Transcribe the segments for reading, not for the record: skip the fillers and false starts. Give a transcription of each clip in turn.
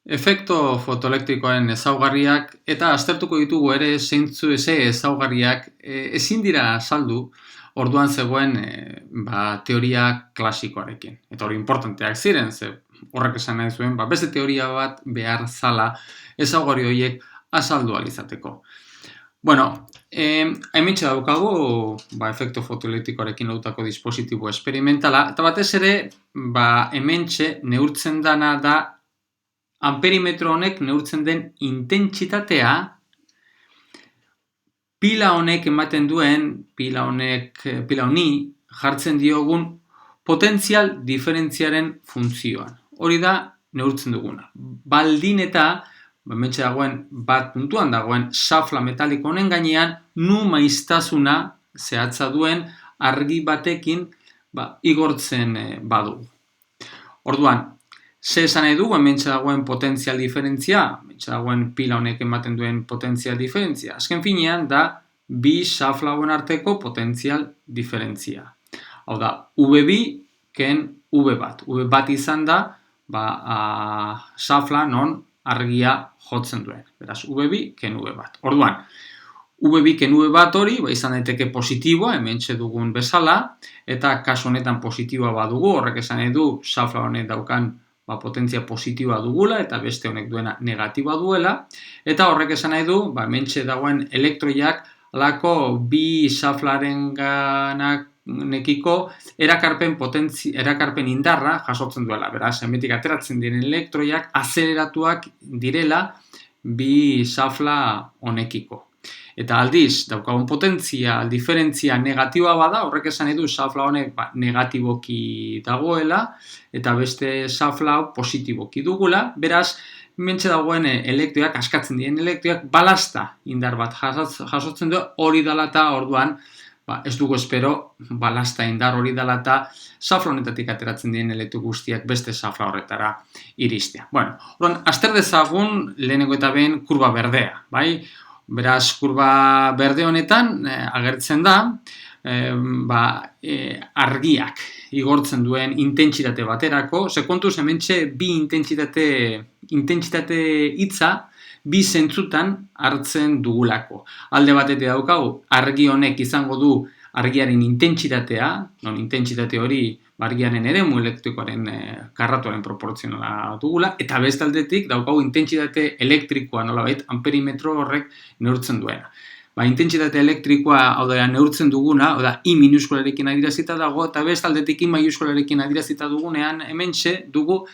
Efekto fotoelektrikoaren ezaugarriak eta aztertuko ditugu ere zeintzu ezaugarriak ezin dira saldu orduan zegoen teoria klasikoarekin. Eta hori importanteak ziren, ze horrek esan nahi zuen, beste teoria bat behar zala ezaugarri horiek azaldu ahal izateko. Bueno, hementxe daukagu efekto fotoelektrikoarekin lotutako dispositibo esperimentala, eta batez ere hementxe neurtzen dana da amperimetro honek neurtzen den intentsitatea pila honek ematen duen, pila honi jartzen diogun potentzial diferentziaren funtzioan. Hori da neurtzen duguna. Baldin eta, hementxe dagoen bat puntuan dagoen xafla metaliko honen gainean, nu maiztasuna zehatza duen argi batekin igortzen badugu. Orduan, ze esan nahi dugu hementxe dagoen potentzial diferentzia, hementxe dagoen pila honek ematen duen potentzial diferentzia. Azken finean da bi xafla hauen arteko potentzial diferentzia. Hau da, V2 ken V1. V1 izan da xafla non argia jotzen duen. Beraz, V2 ken V1. Orduan, V2 ken V1 hori izan daiteke positiboa, hementxe dugun bezala, eta kasu honetan positiboa badugu, horrek esan nahi du xafla honek daukan potentzia positiboa dugula eta beste honek duena negatiboa duela, eta horrek esan nahi du, hementxe dagoen elektroiak alako bi xaflaren nekiko erakarpen indarra jasotzen duela. Beraz, hemendik ateratzen diren elektroiak azeleratuak direla bi xafla honekiko. Eta aldiz, daukagun potentzia diferentzia negatiboa bada, horrek esan nahi du xafla honek negatiboki dagoela, eta beste xafla positiboki dugula. Beraz, hementxe dagoen elektroiak, askatzen diren elektroiak, balasta indar bat jasotzen du, hori dela eta orduan, ez dugu espero, balasta indar hori dela eta xafla honetatik ateratzen diren elektro guztiak beste xafla horretara iristea. Bueno, orduan, azter dezagun lehenengo eta behin kurba berdea, bai? Beraz, kurba berde honetan agertzen da argiak igortzen duen intentsitate baterako, ze kontuz hementxe bi intentsitate hitza bi zentzutan hartzen dugulako. Alde batetik daukagu, argi honek izango du argiaren intentsitatea, non intentsitate hori argiaren eremu elektrikoaren karratuaren proportzionala dugula, eta beste aldetik daukagu intentsitate elektrikoa nolabait amperimetro horrek neurtzen duena. Intentsitate elektrikoa hau da neurtzen duguna, hau da I minuskularekin adierazita dago, eta beste aldetik I maiuskularekin adierazita dugunean hementxe dugu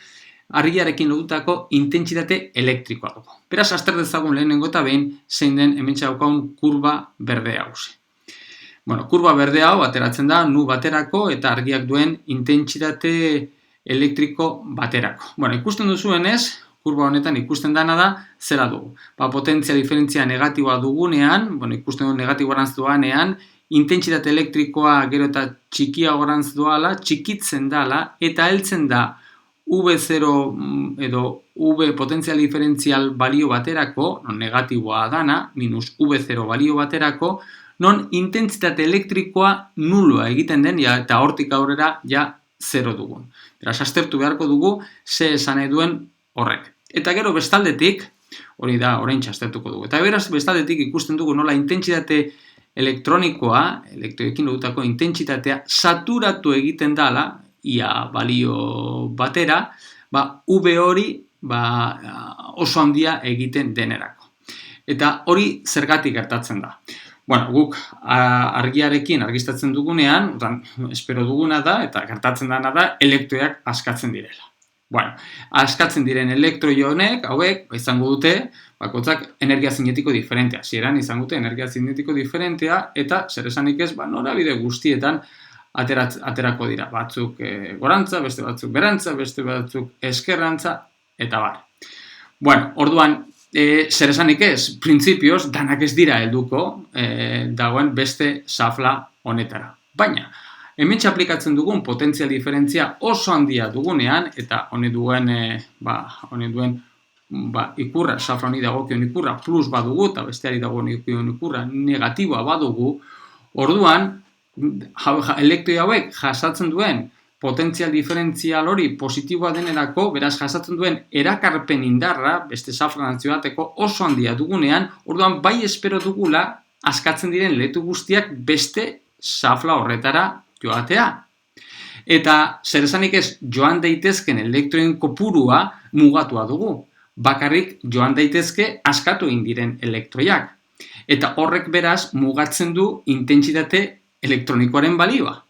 argiarekin lotutako intentsitate elektrikoa dugu. Beraz, azter dezagun lehenengo eta behin zein den hementxe daukagun kurba berde hauze. Bueno, kurba berde hau ateratzen da nu baterako eta argiak duen intentsitate elektriko baterako. Bueno, ikusten duzuenez, kurba honetan ikusten dana da, zera dugu. Potentzia diferentzia negatiboa dugunean, ikusten du negatibo gorantz doanean, intentsitate elektrikoa gero eta txikia gorantz doala, txikitzen dala, eta heltzen da V0 edo V potentzial diferentzial balio baterako, non negatiboa dana, minus V0 balio baterako, non intentsitate elektrikoa nuloa egiten den, eta hortik aurrera ja 0 dugun. Beraz, aztertu beharko dugu, ze esan nahi duen horrek. Eta gero bestaldetik, hori da oraintxe aztertuko dugu. Eta beraz, bestaldetik ikusten dugu nola intentsitate elektronikoa, elektroekin lotutako intentsitatea, saturatu egiten dala, ia balio batera, V hori oso handia egiten denerako. Eta hori zergatik gertatzen da. Bueno, guk argiarekin argiztatzen dugunean, espero duguna da, eta gertatzen dana da, elektroiak askatzen direla. Bueno, askatzen diren elektroi honek, hauek, izango dute, bakoitzak energia zinetiko diferentea. Hasieran izango dute energia zinetiko diferentea, eta zer esanik ez, norabide guztietan aterako dira. Batzuk gorantza, beste batzuk berantza, beste batzuk eskerrantza, eta bar. Bueno, orduan, zer esanik ez, printzipioz, danak ez dira helduko dagoen beste xafla honetara. Baina, hementxe aplikatzen dugun potentzial diferentzia oso handia dugunean, eta honek duen ikurra, xafla honi dagokion ikurra plus badugu, eta besteari dagokion ikurra negatiboa badugu, orduan, elektroi hauek jasatzen duen potentzial diferentzial hori positiboa denerako, beraz jasatzen duen erakarpen indarra, beste xafla joateko oso handia dugunean, orduan bai espero dugula askatzen diren elektro guztiak beste xafla horretara joatea. Eta zer esanik ez joan daitezken elektroen kopurua mugatua dugu. Bakarrik joan daitezke askatu egin diren elektroiak. Eta horrek beraz mugatzen du intentsitate elektronikoaren balioa.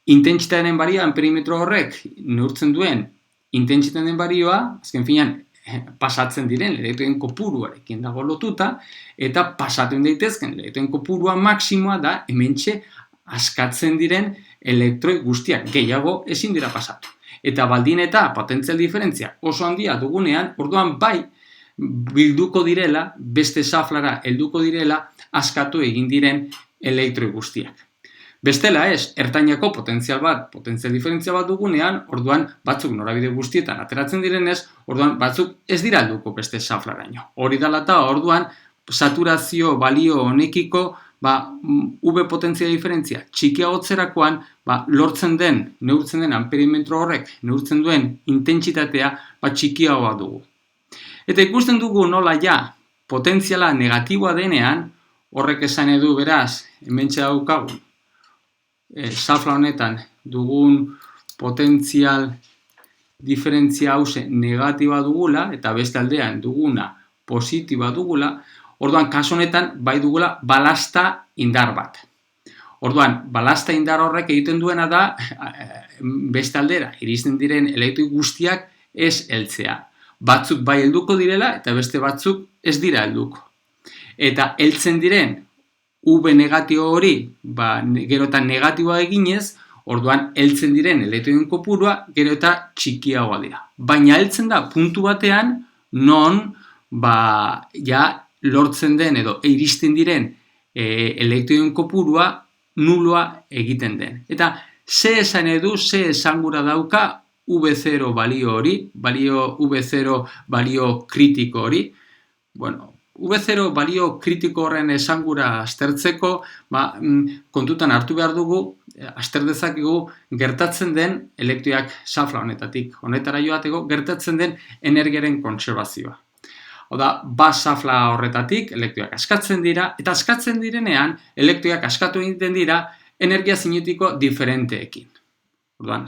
Intentsitatearen balioa, perimetro horrek neurtzen duen intentsitatearen balioa, azken finean pasatzen diren elektroen kopuruarekin dago lotuta, eta pasatu daitezken elektroen kopurua maksimoa da hementxe askatzen diren elektroi guztiak, gehiago ezin dira pasatu. Eta baldin eta potentzial diferentzia oso handia dugunean, orduan bai bilduko direla, beste xaflara helduko direla, askatu egin diren elektroi guztiak. Bestela ez, ertainako potentzial diferentzia bat dugunean, orduan batzuk norabide guztietan ateratzen direnez, orduan batzuk ez dira helduko beste xaflaraino. Hori dela eta orduan saturazio balio honekiko V potentzia diferentzia txikiagotzerakoan neurtzen den amperimetro horrek neurtzen duen intentsitatea txikiagoa dugu. Eta ikusten dugu nola potentziala negatiboa denean, horrek esan edu beraz, hementxe daukagun, xafla honetan dugun potentzial diferentzia hause negatiboa dugula, eta beste aldean duguna positiboa dugula, orduan, kasu honetan, bai dugula balasta indar bat. Orduan, balasta indar horrek egiten duena da, beste aldera, iristen diren elektroi guztiak ez heltzea. Batzuk bai helduko direla, eta beste batzuk ez dira helduko. Eta heltzen diren, V negatibo hori, gero eta negatiboa eginez, orduan, heltzen diren elektroien kopurua, gero eta txikiagoa dira. Baina heltzen da, puntu batean, non, lortzen den edo iristen diren elektroien kopurua nuloa egiten den. Eta ze esan edu, ze esangura dauka V0 balio hori, V0 balio kritiko hori. Bueno, V0 balio kritiko horren esangura aztertzeko, kontutan hartu behar dugu, azter dezakegu gertatzen den elektroiak xafla honetara joateko, gertatzen den energiaren kontserbazioa. Oda, xafla horretatik elektroiak askatzen dira, eta askatzen direnean elektroiak askatu egiten dira energia zinetiko diferenteekin. Orduan,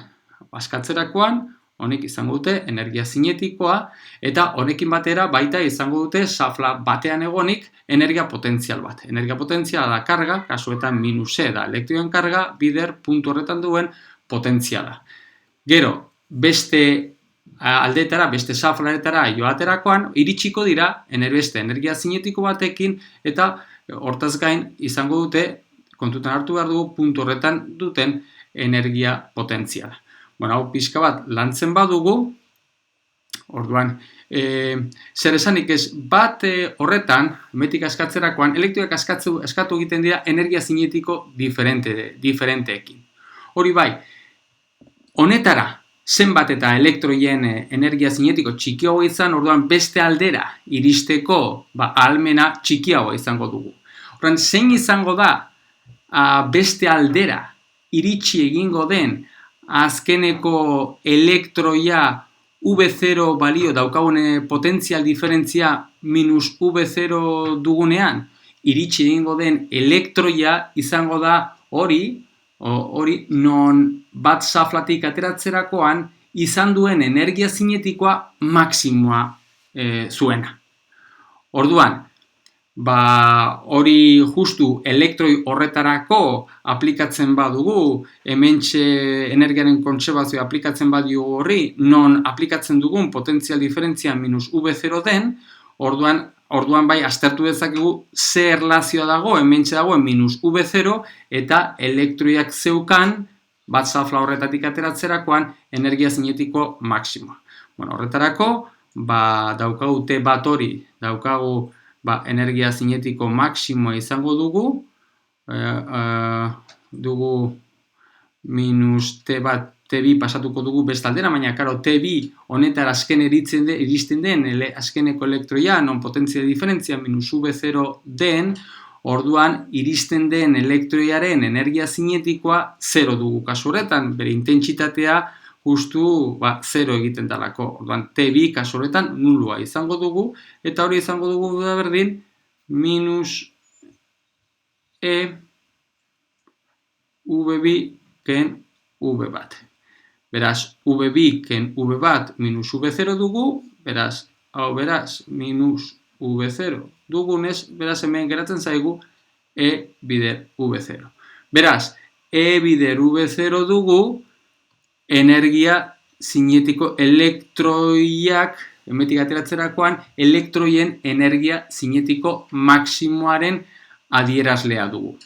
askatzerakoan, honek izango dute energia zinetikoa, eta honekin batera baita izango dute xafla batean egonik energia potentzial bat. Energia potentziala da karga, kasuetan -E da elektroien karga, bider puntu horretan duen potentziala. Gero, beste aldeetara, beste xaflaretara joaterakoan, iritsiko dira beste energia zinetiko batekin, eta hortaz gain izango dute, kontutan hartu behar dugu, puntu horretan duten energia potentziala. Bueno, hau pixka bat lantzen badugu, orduan, zer esanik ez, bat horretan, metik askatzerakoan, elektroiak askatu egiten dira energia zinetiko diferenteekin. Hori bai, honetara, zenbat eta elektroien energia zinetiko txikiagoa izan, orduan beste aldera iristeko ahalmena txikiagoa izango dugu. Orduan, zein izango da beste aldera iritsi egingo den azkeneko elektroia V0 balio daukagune potentzial diferentzia minus V0 dugunean, iritsi egingo den elektroia izango da hori non bat xaflatik ateratzerakoan izan duen energia zinetikoa maksimoa zuena. Orduan, hori justu elektroi horretarako aplikatzen badugu, hementxe energiaren kontserbazioa aplikatzen badigu horri, non aplikatzen dugun potentzial diferentzia minus V0 den, orduan bai aztertu dezakegu ze erlazioa dago, hementxe dagoen minus V0 eta elektroiak zeukan, bat xafla horretatik ateratzerakoan, energia zinetiko maksimoa. Horretarako, daukagu T bat hori, daukagu energia zinetiko maksimoa izango dugu, minus T bat, T2 pasatuko dugu bestaldera, baina karo T2 honetara azken iristen den azkeneko elektroia, non potentzia diferentzia minus V0 den, orduan iristen den elektroiaren energia zinetikoa 0 dugu kasu horretan, bere intentsitatea justu 0 egiten dalako. Orduan T2 kasu horretan nulua izango dugu, eta hori izango dugu da berdin minus E V2 ken V1. Beraz, V2 ken V1 minus V0 dugu, beraz, hau beraz, minus V0 dugunez, beraz, hemen geratzen zaigu E bider V0. Beraz, E bider V0 dugu, energia zinetiko elektroiak, hemetik ateratzerakoan, elektroien energia zinetiko maksimoaren adierazlea dugu.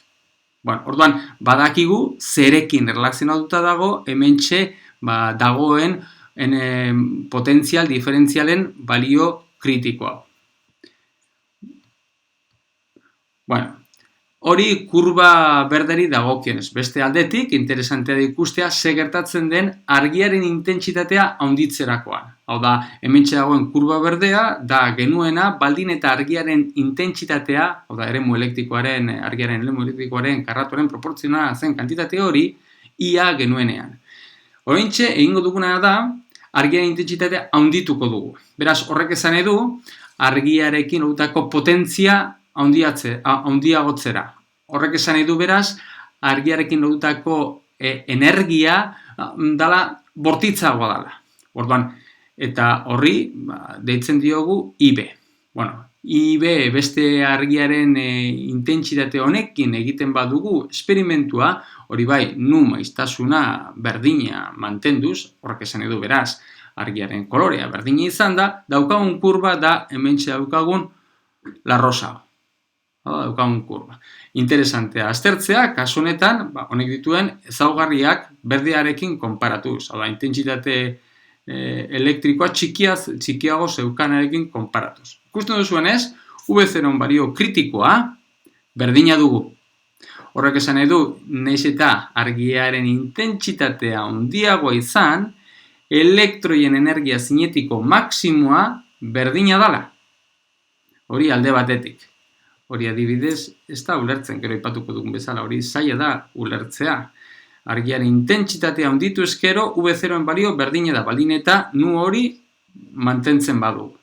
Bueno, orduan, badakigu zerekin erlazionatuta dago, hementxe dagoen potentzial diferentzialen balio kritikoa. Bueno, hori kurba berderi dagokionez. Beste aldetik, interesantea da ikustea ze gertatzen den argiaren intentsitatea handitzerakoan. Hau da, hementxe dagoen kurba berdea, da genuena baldin eta argiaren intentsitatea, hau da, argiaren eremu elektrikoaren karratuaren proportzionala zen kantitate hori, ia genuenean. Oraintxe, egingo duguna da, argiaren intentsitatea handituko dugu. Beraz, horrek esan edu, argiarekin lotutako potentzia handiagotzera. Horrek esan edu beraz, argiarekin lotutako energia dala bortitzagoa dala. Orduan, eta horri deitzen diogu IB. Bueno, IB beste argiaren intentsitate honekin egiten badugu esperimentua, hori bai, nu maiztasuna berdina mantenduz, horrek esan edu beraz, argiaren kolorea berdina izan da, daukagun kurba da hementxe daukagun la rosa. Daukagun kurba. Interesantea aztertzea, kasu honetan, honek dituen ezaugarriak berdearekin konparatuz. Hau da, intentsitate elektrikoa txikiago zeukanarekin konparatuz. Ikusten duzuenez, V0 balio kritikoa berdina dugu. Horrek esan edu, nahiz eta argiaren intentsitatea handiagoa izan, elektroien energia zinetiko maksimoa berdina dala. Hori alde batetik. Hori adibidez, ez da ulertzen, gero aipatuko dugun bezala, hori zaila da ulertzea. Argiaren intentsitatea handitu eskero, V0en balio berdina da, baldin eta nu hori mantentzen badugu.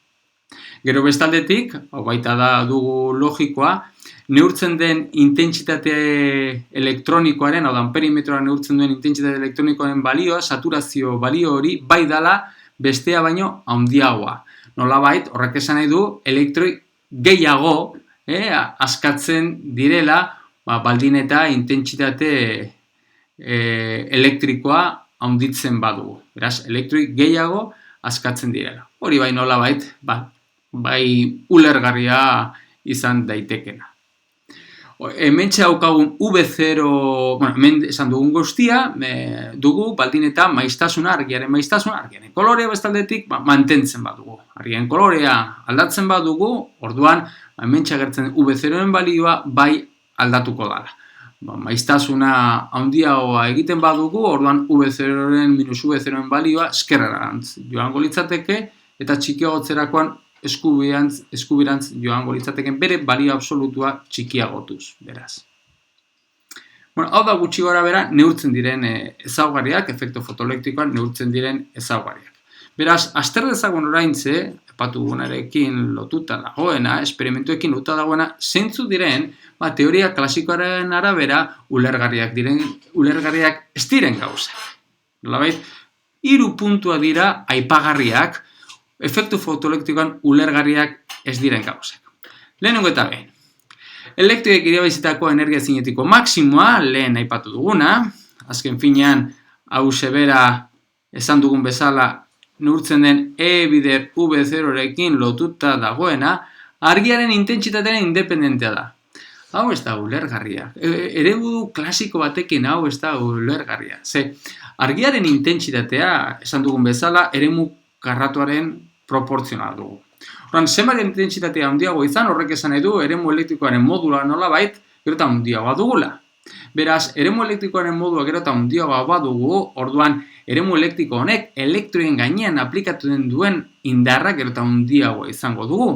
Gero bestaldetik, hau baita da dugu logikoa, neurtzen den intentsitate elektronikoaren, hau da amperimetroa neurtzen duen intentsitate elektronikoaren balioa, saturazio balio hori, bai dala bestea baino handiagoa. Nolabait, horrek esan nahi du, elektroi gehiago askatzen direla, baldin eta intentsitate elektrikoa handitzen badugu. Beraz, elektroi gehiago askatzen direla. Hori bai nolabait, bai ulergarria izan daitekena. Hementxe daukagun V0, hemen esan dugun guztia, dugu baldin eta maiztasuna, argiaren kolorea bestaldetik mantentzen badugu. Argiaren kolorea aldatzen badugu, orduan hementxe agertzen V0en balioa bai aldatuko dala. Maiztasuna handiagoa egiten badugu, orduan V0en minus V0en balioa eskerrerantz joango litzateke, eta txikiagotzerakoan eskubirantz joango litzateken bere balio absolutua txikiagotuz, beraz. Bueno, hau da gutxi gora bera neurtzen diren ezaugarriak, efektu fotoelektrikoan neurtzen diren ezaugarriak. Beraz, azter dezagun oraintze, epatu gunarekin lotuta dagoena, esperimentuekin lotuta dagoena, zeintzu diren, teoria klasikoaren arabera ulergarriak ez diren gauza. Nolabait, 3 puntua dira aipagarriak, efektu fotoelektrikoan ulergarriak ez diren gauzak. Lehenengo eta behin. Elektroiek irabazitako energia zinetiko maksimoa, lehen aipatu duguna, azken finean, hau sebera esan dugun bezala, neurtzen den E bider V0rekin lotuta dagoena, argiaren intentsitatearen independentea da. Hau ez da ulergarria. Eredu klasiko batekin hau ez da ulergarria. Ze, argiaren intentsitatea, esan dugun bezala, eremu karratuaren proportzional dugu. Horren, zenbat intentsitatea handiago izan, horrek esan edu, eremu elektrikoaren modula nolabait, gero eta handiagoa dugula. Beraz, eremu elektrikoaren modua gero eta handiagoa badugu, orduan, eremu elektriko honek elektroien gainean aplikatu den duen indarra gero eta handiagoa izango dugu.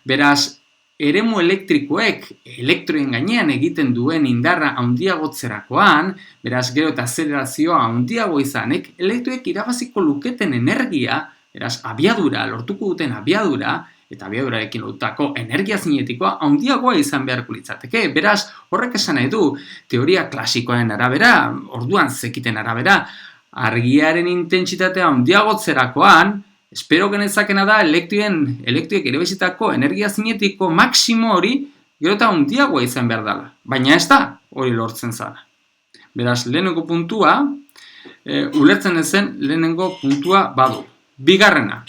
Beraz, eremu elektrikoek elektroen gainean egiten duen indarra handiagotzerakoan, beraz gero eta azelerazioa handiago izanek, elektroek irabaziko luketen energia, beraz abiadura, lortuko duten abiadura, eta abiadurarekin lotutako energia zinetikoa handiagoa izan beharko litzateke. Beraz, horrek esan nahi du, teoria klasikoaren arabera, orduan zekiten arabera, argiaren intentsitatea handiagotzerakoan, espero genezakena da elektroek ere bezitako energia zinetiko maksimo hori gero eta handiagoa izan behar dela. Baina ez da hori lortzen zara. Beraz, lehenengo puntua, ulertzen ezen lehenengo puntua badu. Bigarrena.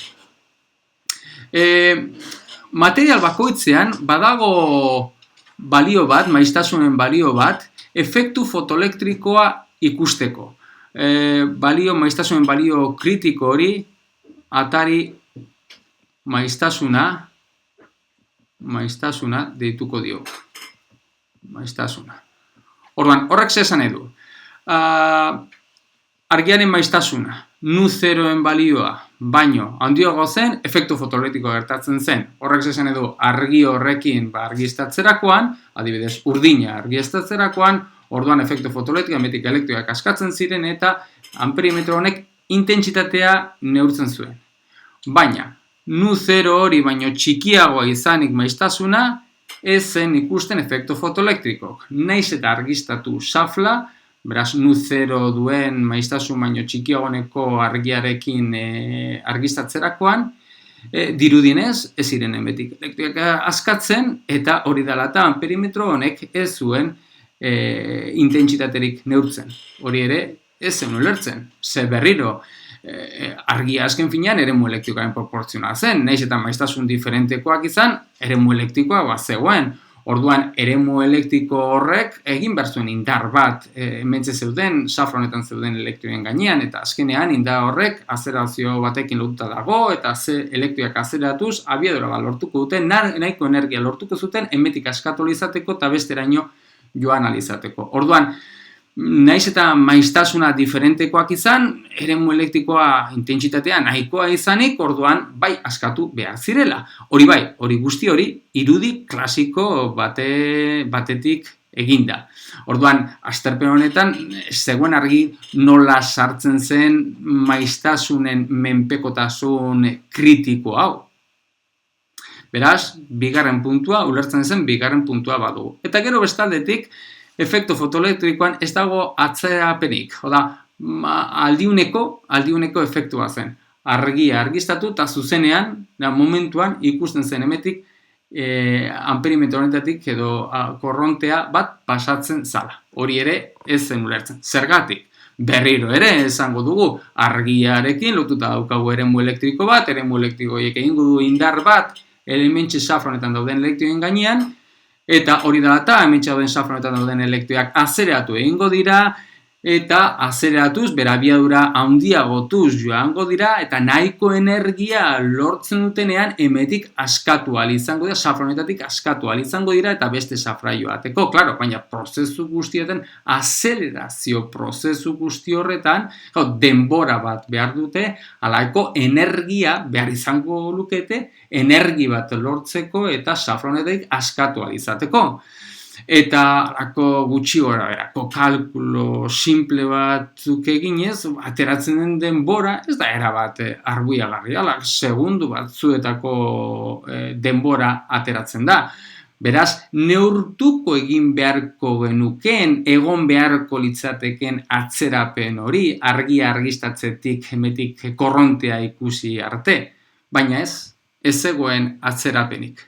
Material bakoitzean badago balio bat, maiztasunen balio bat, efektu fotoelektrikoa ikusteko. Maiztasunen balio kritiko hori, atari maiztasuna deituko dio. Maiztasuna. Orduan, horrek zesan edu. Argiaren maiztasuna, nu zeroen balioa, baino, handiago zen, efektu fotoelektikoa gertatzen zen. Horrek zesan edu, argi horrekin argistatzerakoan, adibidez, urdina argistatzerakoan, orduan efektu fotoelektikoa, emetik elektroak askatzen ziren, eta amperimetro honek intentsitatea neurtzen zuen. Baina, nu zero hori baino txikiagoa izanik maiztasuna, ez zen ikusten efektu fotoelektrikok. Naiz eta argistatu xafla, beraz, nu zero duen maiztasun baino txikiagoneko argiarekin argistatzerakoan, dirudinez, ez ziren emetik elektroak askatzen, eta hori dela eta amperimetro honek ez zuen intentsitaterik neurtzen. Hori ere, ez zen ulertzen, ze berriro, argia azken finean eremu elektrikoaren proportzionala zen, nahiz eta maiztasun diferentekoak izan, eremu elektrikoa zegoen. Orduan, eremu elektriko horrek egin behar zuen indar bat hementxe zeuden, safronetan zeuden elektroen gainean, eta azkenean indar horrek azelerazio batekin lotuta dago, eta elektroak azeleratuz, abiadura bat lortuko duten, nahiko energia lortuko zuten, hemetik askatu izateko eta besteraino joan alizateko. Orduan, naiz eta maiztasuna diferentekoak izan, eremu elektrikoa intentsitatea nahikoa izanik, orduan bai askatu behar zirela. Hori bai, hori guzti hori, irudi klasiko batetik eginda. Orduan, azterpen honetan, zegoen argi nola sartzen zen maiztasunen menpekotasun kritiko hau. Beraz, bigarren puntua, ulertzen zen bigarren puntua badugu. Eta gero bestaldetik, efektu fotoelektrikoan ez dago atzerapenik. Oda, aldiuneko efektua zen. Argia argistatu eta zuzenean, momentuan ikusten zen emetik amperimetro honetatik edo korrontea bat pasatzen zala. Hori ere ez zen ulertzen. Zergatik? Berriro ere esango dugu argiarekin lotuta daukagu eremu elektriko bat, eremu elektrikoiek egingo du indar bat elementxe safronetan dauden elektrioen gainean, eta hori dela eta hementxe dauden safronetan dauden elektroak azeleratu egingo dira, eta azeleratuz, berabiadura handiagotuz joango dira, eta nahiko energia lortzen dutenean emetik askatu ahal izango dira, safronetatik askatu ahal izango dira, eta beste safra joateko. Claro, baina prozesu guztietan, azelerazio prozesu guzti horretan, denbora bat behar dute, alaiko energia behar izango lukete, energi bat lortzeko eta safronetik askatu ahal izateko. Eta gutxi gora berako kalkulo simple batzuk eginez, ateratzen den denbora, ez da erabat arbuiagarri, segundu batzuetako denbora ateratzen da. Beraz, neurtuko egin beharko genukeen, egon beharko litzateken atzerapen hori, argia argistatzetik, hemetik korrontea ikusi arte. Baina ez zegoen atzerapenik.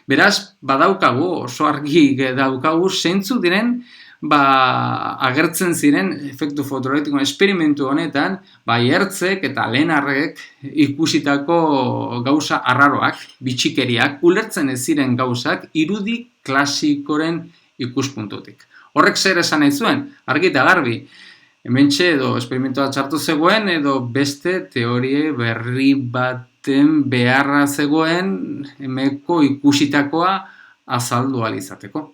Beraz, badaukagu, oso argi daukagu, zeintzu diren, agertzen ziren efektu fotoelektikoen esperimentu honetan, Hertzek eta Lenarrek ikusitako gauza arraroak, bitxikeriak, ulertzen ez ziren gauzak, irudi klasikoren ikuspuntutik. Horrek zer esan nahi zuen, argi eta garbi, hementxe edo esperimentua txartu zegoen, edo beste teorie berri baten beharra zegoen, hemeko ikusitakoa azaldu ahal izateko.